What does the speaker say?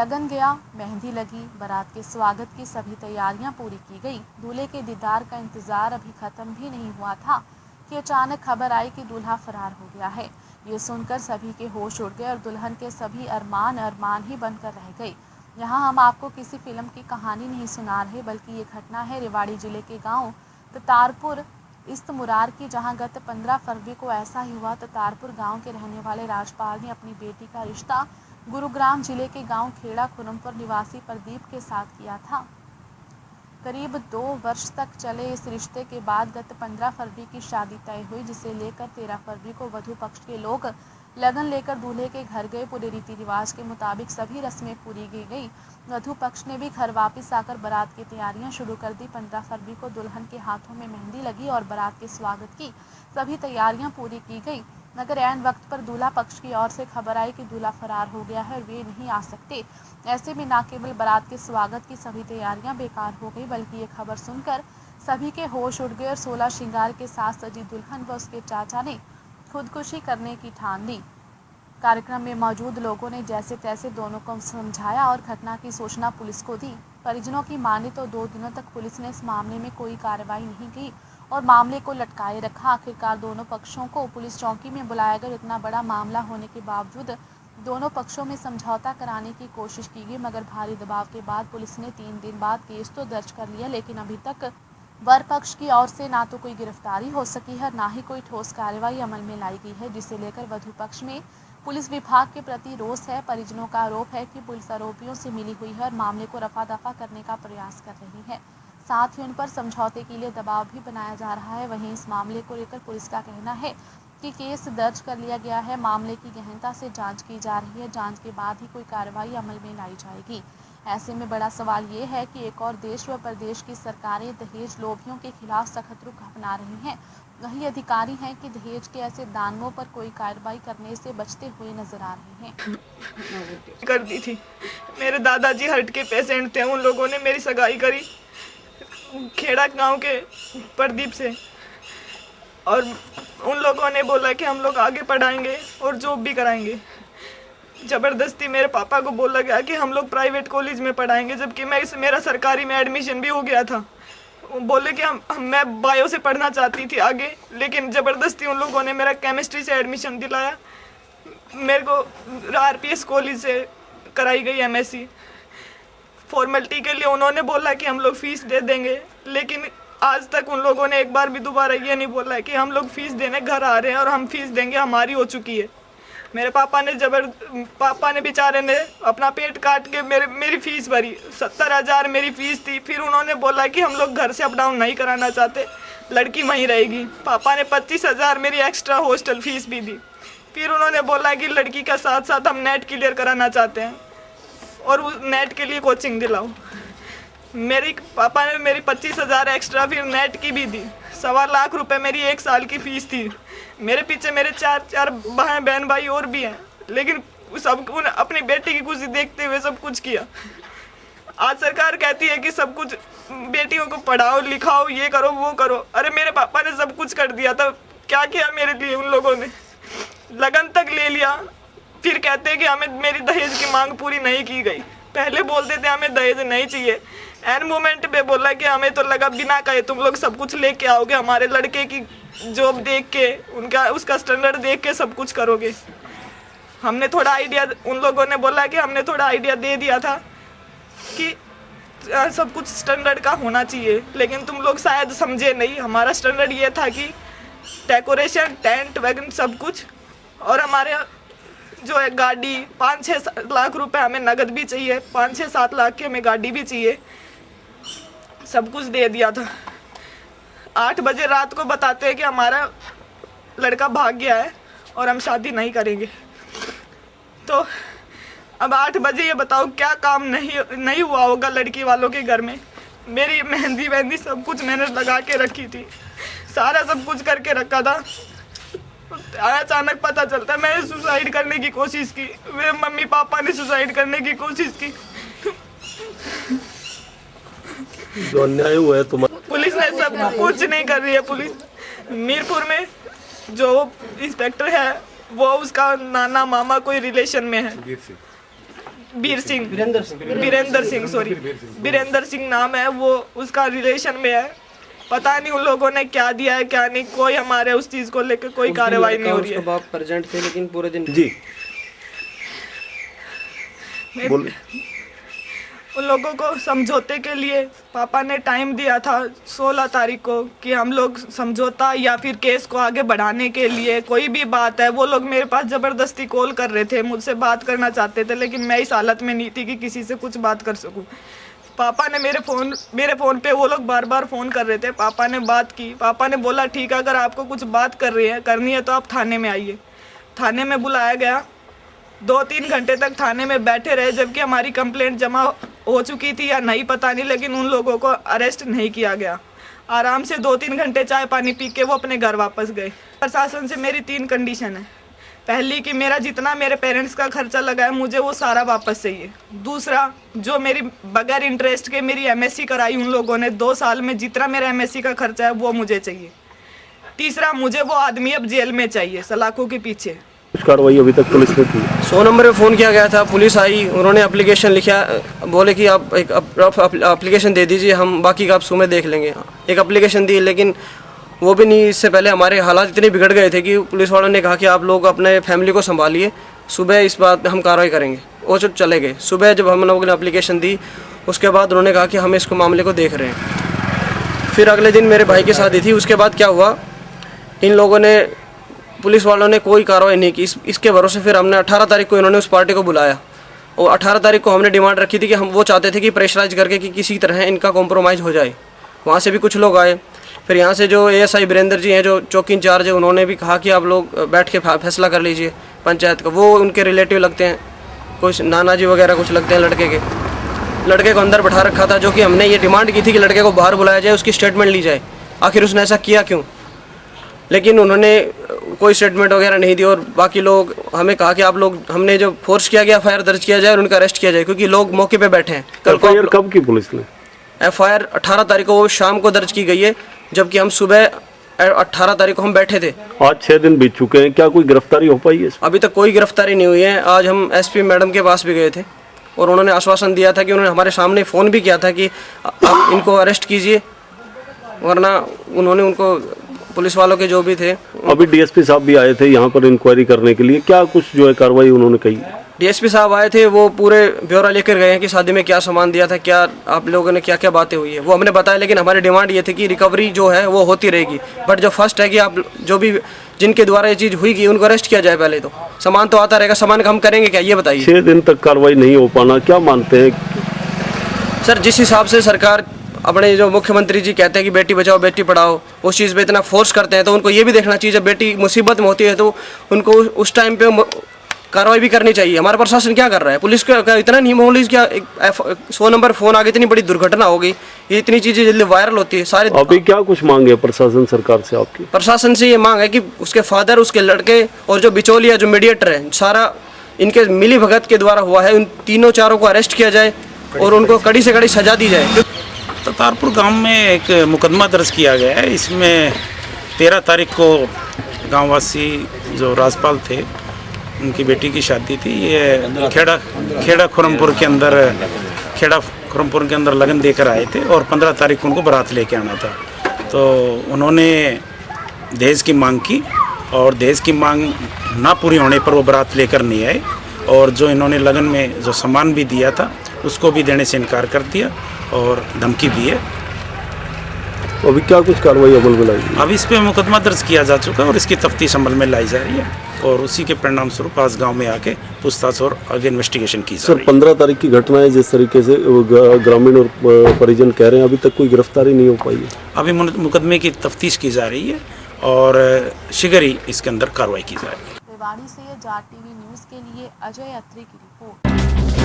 लगन गया, मेहंदी लगी, बारात के स्वागत की सभी तैयारियां पूरी की गई। दूल्हे के दीदार का इंतजार अभी खत्म भी नहीं हुआ था कि अचानक खबर आई कि दूल्हा फरार हो गया है। ये सुनकर सभी के होश उड़ गए और दुल्हन के सभी अरमान अरमान ही बनकर रह गए। यहाँ हम आपको किसी फिल्म की कहानी नहीं सुना रहे, बल्कि ये घटना है रेवाड़ी जिले के गाँव ततारपुर इस्तमुरार की, जहाँ गत 15 फरवरी को ऐसा ही हुआ। ततारपुर गांव के रहने वाले राजपाल ने अपनी बेटी का रिश्ता गुरुग्राम जिले के गांव खेड़ा खुरमपुर निवासी प्रदीप के साथ किया था। करीब 2 वर्ष तक चले इस रिश्ते के बाद गत 15 फरवरी की शादी तय हुई, जिसे लेकर 13 फरवरी को वधू पक्ष के लोग लगन लेकर दूल्हे के घर गए। पूरे रीति रिवाज के मुताबिक सभी रस्में पूरी की गई। वधू पक्ष ने भी घर वापस आकर बारात की तैयारियां शुरू कर दी। 15 फरवरी को दुल्हन के हाथों में मेहंदी लगी और बारात के स्वागत की सभी तैयारियां पूरी की गई, मगर ऐन वक्त पर दूल्हा पक्ष की ओर से खबर आई कि दूल्हा फरार हो गया है और वे नहीं आ सकते। ऐसे में न केवल बारात के स्वागत की सभी तैयारियां बेकार हो गई, बल्कि ये खबर सुनकर सभी के होश उड़ गए और 16 श्रृंगार के साथ सजी दुल्हन व उसके चाचा ने खुदकुशी करने की ठान ली। कार्यक्रम में मौजूद लोगों ने जैसे तैसे दोनों को समझाया और घटना की सूचना पुलिस को दी। परिजनों की माने तो 2 दिनों तक पुलिस ने इस मामले में कोई कार्रवाई नहीं की और मामले को लटकाए रखा। आखिरकार दोनों पक्षों को पुलिस चौकी में बुलाया गया। इतना बड़ा मामला होने के बावजूद दोनों पक्षों में समझौता कराने की कोशिश की गई, मगर भारी दबाव के बाद पुलिस ने 3 दिन बाद केस तो दर्ज कर लिया, लेकिन अभी तक वर पक्ष की ओर से ना तो कोई गिरफ्तारी हो सकी है, ना ही कोई ठोस कार्रवाई अमल में लाई गई है, जिसे लेकर वधू पक्ष में पुलिस विभाग के प्रति रोष है। परिजनों का आरोप है कि पुलिस आरोपियों से मिली हुई है और मामले को रफा दफा करने का प्रयास कर रही है, साथ ही उन पर समझौते के लिए दबाव भी बनाया जा रहा है। वहीं इस मामले को लेकर पुलिस का कहना है कि केस दर्ज कर लिया गया है, मामले की गहनता से जांच की जा रही है, जांच के बाद ही कोई कार्रवाई अमल में लाई जाएगी। ऐसे में बड़ा सवाल ये है कि एक और देश व प्रदेश की सरकारें दहेज लोभियों के खिलाफ सख्त रुख अपना रही हैं। वही अधिकारी हैं कि दहेज के ऐसे दानवों पर कोई कार्रवाई करने से बचते हुए नजर आ रहे हैं। कर दी थी। मेरे दादाजी हार्ट के पेशेंट थे, उन लोगों ने मेरी सगाई करी खेड़ा गांव के प्रदीप से, और उन लोगों ने बोला कि हम लोग आगे पढ़ाएंगे और जॉब भी कराएंगे। ज़बरदस्ती मेरे पापा को बोला गया कि हम लोग प्राइवेट कॉलेज में पढ़ाएंगे, जबकि मेरा सरकारी में एडमिशन भी हो गया था। बोले कि मैं बायो से पढ़ना चाहती थी आगे, लेकिन ज़बरदस्ती उन लोगों ने मेरा केमिस्ट्री से एडमिशन दिलाया। मेरे को RPS कॉलेज से कराई गई MSc। फॉर्मेलिटी के लिए उन्होंने बोला कि हम लोग फ़ीस दे देंगे, लेकिन आज तक उन लोगों ने एक बार भी दोबारा ये नहीं बोला कि हम लोग फ़ीस देने घर आ रहे हैं और हम फ़ीस देंगे, हमारी हो चुकी है। मेरे पापा ने बेचारे ने अपना पेट काट के मेरी फ़ीस भरी। 70,000 मेरी फ़ीस थी। फिर उन्होंने बोला कि हम लोग घर से अप डाउन नहीं कराना चाहते, लड़की वहीं रहेगी। पापा ने 25,000 मेरी एक्स्ट्रा हॉस्टल फ़ीस भी दी। फिर उन्होंने बोला कि लड़की का साथ साथ हम नेट क्लियर कराना चाहते हैं और उस नेट के लिए कोचिंग दिलाओ। मेरी पापा ने मेरी 25,000 एक्स्ट्रा फिर नेट की भी दी। 1.25 लाख रुपए मेरी 1 साल की फ़ीस थी। मेरे पीछे मेरे 4 बहन भाई और भी हैं, लेकिन सब अपनी बेटी की खुशी देखते हुए सब कुछ किया। आज सरकार कहती है कि सब कुछ बेटियों को पढ़ाओ लिखाओ, ये करो वो करो। अरे मेरे पापा ने सब कुछ कर दिया था, क्या किया मेरे लिए उन लोगों ने? लगन तक ले लिया, फिर कहते हैं कि हमें मेरी दहेज की मांग पूरी नहीं की गई। पहले बोलते थे हमें दहेज नहीं चाहिए, एन मोमेंट पे बोला कि हमें तो लगा बिना कहे तुम लोग सब कुछ लेके आओगे, हमारे लड़के की जॉब देख के उसका स्टैंडर्ड देख के सब कुछ करोगे। हमने थोड़ा आइडिया, उन लोगों ने बोला कि हमने थोड़ा आइडिया दे दिया था कि सब कुछ स्टैंडर्ड का होना चाहिए, लेकिन तुम लोग शायद समझे नहीं। हमारा स्टैंडर्ड ये था कि डेकोरेशन, टेंट वगैरह सब कुछ, और हमारे जो है गाड़ी 5-6 लाख रुपए हमें नगद भी चाहिए, 5-6-7 लाख की हमें गाड़ी भी चाहिए, सब कुछ दे दिया था। 8 बजे रात को बताते हैं कि हमारा लड़का भाग गया है और हम शादी नहीं करेंगे। तो अब 8 बजे ये बताओ क्या काम नहीं हुआ होगा लड़की वालों के घर में। मेरी मेहंदी सब कुछ मैंने लगा के रखी थी, सारा सब कुछ करके रखा था। अचानक पता चलता है मैंने सुसाइड करने की कोशिश की, मेरे मम्मी पापा ने सुसाइड करने की कोशिश की। जो अन्याय हुआ है तुम्हारा, पुलिस ने सब कुछ नहीं कर रही है। पुलिस मीरपुर में जो इंस्पेक्टर है वो उसका नाना मामा कोई रिलेशन में है, वीरेंद्र सिंह सॉरी वीरेंद्र सिंह नाम है, वो उसका रिलेशन में है। पता नहीं उन लोगों ने क्या दिया है क्या नहीं, कोई हमारे उस चीज को लेकर कोई कार्रवाई नहीं हो रही है। बाप प्रेजेंट थे लेकिन पूरे दिन जी बोले। उन लोगों को समझौते के लिए पापा ने टाइम दिया था 16 तारीख को कि हम लोग समझौता या फिर केस को आगे बढ़ाने के लिए कोई भी बात है। वो लोग मेरे पास ज़बरदस्ती कॉल कर रहे थे, मुझसे बात करना चाहते थे, लेकिन मैं इस हालत में नहीं थी कि किसी से कुछ बात कर सकूं। पापा ने मेरे फ़ोन पे वो लोग बार बार फ़ोन कर रहे थे। पापा ने बात की, पापा ने बोला ठीक है अगर आपको कुछ बात करनी है तो आप थाने में आइए। थाने में बुलाया गया, 2-3 घंटे तक थाने में बैठे रहे, जबकि हमारी कंप्लेंट जमा हो चुकी थी या नहीं पता नहीं, लेकिन उन लोगों को अरेस्ट नहीं किया गया। आराम से 2-3 घंटे चाय पानी पी के वो अपने घर वापस गए। प्रशासन से मेरी 3 कंडीशन है। पहली कि मेरा जितना मेरे पेरेंट्स का खर्चा लगा है मुझे वो सारा वापस चाहिए। दूसरा, जो मेरी बगैर इंटरेस्ट के मेरी एमएससी कराई उन लोगों ने 2 साल में, जितना मेरा एमएससी का खर्चा है वो मुझे चाहिए। तीसरा, मुझे वो आदमी अब जेल में चाहिए सलाखों के पीछे। कुछ कार्रवाई अभी तक पुलिस ने की? 100 नंबर पे फ़ोन किया गया था, पुलिस आई, उन्होंने एप्लीकेशन लिखा, बोले कि आप एक एप्लीकेशन दे दीजिए, हम बाकी का आप सुबह देख लेंगे। एक एप्लीकेशन दी, लेकिन वो भी नहीं। इससे पहले हमारे हालात इतने बिगड़ गए थे कि पुलिस वालों ने कहा कि आप लोग अपने फैमिली को संभालिए, सुबह इस बात हम कार्रवाई करेंगे। वो जो चले गए। सुबह जब हम लोगों ने एप्लीकेशन दी, उसके बाद उन्होंने कहा कि हम इसको मामले को देख रहे हैं। फिर अगले दिन मेरे भाई की शादी थी। उसके बाद क्या हुआ, इन लोगों ने, पुलिस वालों ने कोई कार्रवाई नहीं की। इसके भरोसे फिर हमने 18 तारीख को इन्होंने उस पार्टी को बुलाया, और 18 तारीख को हमने डिमांड रखी थी कि हम वो चाहते थे कि प्रेशराइज करके कि किसी तरह इनका कॉम्प्रोमाइज़ हो जाए। वहाँ से भी कुछ लोग आए। फिर यहाँ से जो ASI वीरेंद्र जी हैं, जो चौकी इंचार्ज है, उन्होंने भी कहा कि आप लोग बैठ के फैसला कर लीजिए पंचायत का। वो उनके रिलेटिव लगते हैं, कुछ नाना जी वगैरह कुछ लगते हैं लड़के को अंदर बैठा रखा था, जो कि हमने ये डिमांड की थी कि लड़के को बाहर बुलाया जाए, उसकी स्टेटमेंट ली जाए, आखिर उसने ऐसा किया क्यों। लेकिन उन्होंने कोई स्टेटमेंट वगैरह नहीं दी। और बाकी लोग हमें कहा कि आप लोग, हमने जो फोर्स किया गया FIR दर्ज किया जाए और उनका अरेस्ट किया जाए, क्योंकि लोग मौके पे बैठे हैं। FIR कब की पुलिस ने? FIR 18 तारीख को वो शाम को दर्ज की गई है, जबकि हम सुबह 18 तारीख को हम बैठे थे। आज 6 दिन बीत चुके हैं, क्या कोई गिरफ्तारी हो पाई है? अभी तक कोई गिरफ्तारी नहीं हुई है। आज हम SP मैडम के पास भी गए थे, और उन्होंने आश्वासन दिया था कि उन्होंने हमारे सामने फ़ोन भी किया था कि आप इनको अरेस्ट कीजिए, वरना उन्होंने उनको, पुलिस वालों के जो भी थे। अभी DSP साहब भी आए थे यहाँ पर इंक्वायरी करने के लिए, क्या कुछ जो है कार्रवाई उन्होंने कही? DSP साहब आए थे, वो पूरे ब्यौरा लेकर गए हैं कि शादी में क्या सामान दिया था, क्या आप लोगों ने क्या क्या बातें हुई है, वो हमने बताया। लेकिन हमारी डिमांड ये थी कि रिकवरी जो है वो होती रहेगी, बट जो फर्स्ट है कि आप जो भी जिनके द्वारा ये चीज़ हुई कि उनको अरेस्ट किया जाए। पहले तो सामान तो आता रहेगा, सामान का हम करेंगे क्या, ये बताइए। 6 दिन तक कार्रवाई नहीं हो पाना, क्या मानते हैं? सर, जिस हिसाब से सरकार, अपने जो मुख्यमंत्री जी कहते हैं कि बेटी बचाओ बेटी पढ़ाओ, उस चीज़ पे इतना फोर्स करते हैं, तो उनको ये भी देखना चाहिए जब बेटी मुसीबत में होती है तो उनको उस टाइम पे कार्रवाई भी करनी चाहिए। हमारा प्रशासन क्या कर रहा है? पुलिस का इतना नहीं मामूली, क्या 100 नंबर फ़ोन आ गई, इतनी बड़ी दुर्घटना हो गई, ये इतनी चीज़ें जल्दी वायरल होती है सारे। अभी क्या कुछ मांग है प्रशासन सरकार से आपकी? प्रशासन से ये मांग है कि उसके फादर, उसके लड़के और जो बिचौलिया, जो मीडिएटर है, सारा इनके मिली भगत के द्वारा हुआ है। उन तीनों चारों को अरेस्ट किया जाए और उनको कड़ी से कड़ी सजा दी जाए। करतारपुर गांव में एक मुकदमा दर्ज किया गया है। इसमें 13 तारीख को गांववासी जो राजपाल थे, उनकी बेटी की शादी थी। ये खेड़ा खुरमपुर के अंदर लगन देकर आए थे, और 15 तारीख को उनको बारात लेके आना था। तो उन्होंने दहेज की मांग की, और दहेज की मांग ना पूरी होने पर वो बारात लेकर नहीं आए, और जो इन्होंने लगन में जो सामान भी दिया था उसको भी देने से इनकार कर दिया और धमकी दी है। अभी क्या कुछ कार्रवाई अमल में लाई? अब इस पे मुकदमा दर्ज किया जा चुका है और इसकी तफ्तीश अमल में लाई जा रही है, और उसी के परिणाम स्वरूप आज गांव में आके पूछताछ और आगे इन्वेस्टिगेशन की जा रही है। 15 तारीख की घटना है, जिस तरीके से ग्रामीण और परिजन कह रहे हैं, अभी तक कोई गिरफ्तारी नहीं हो पाई है। अभी मुकदमे की तफ्तीश की जा रही है और शीघ्र ही इसके अंदर कार्रवाई की जाएगी। रेवाड़ी से जाट TV न्यूज़ के लिए अजय अत्री की रिपोर्ट।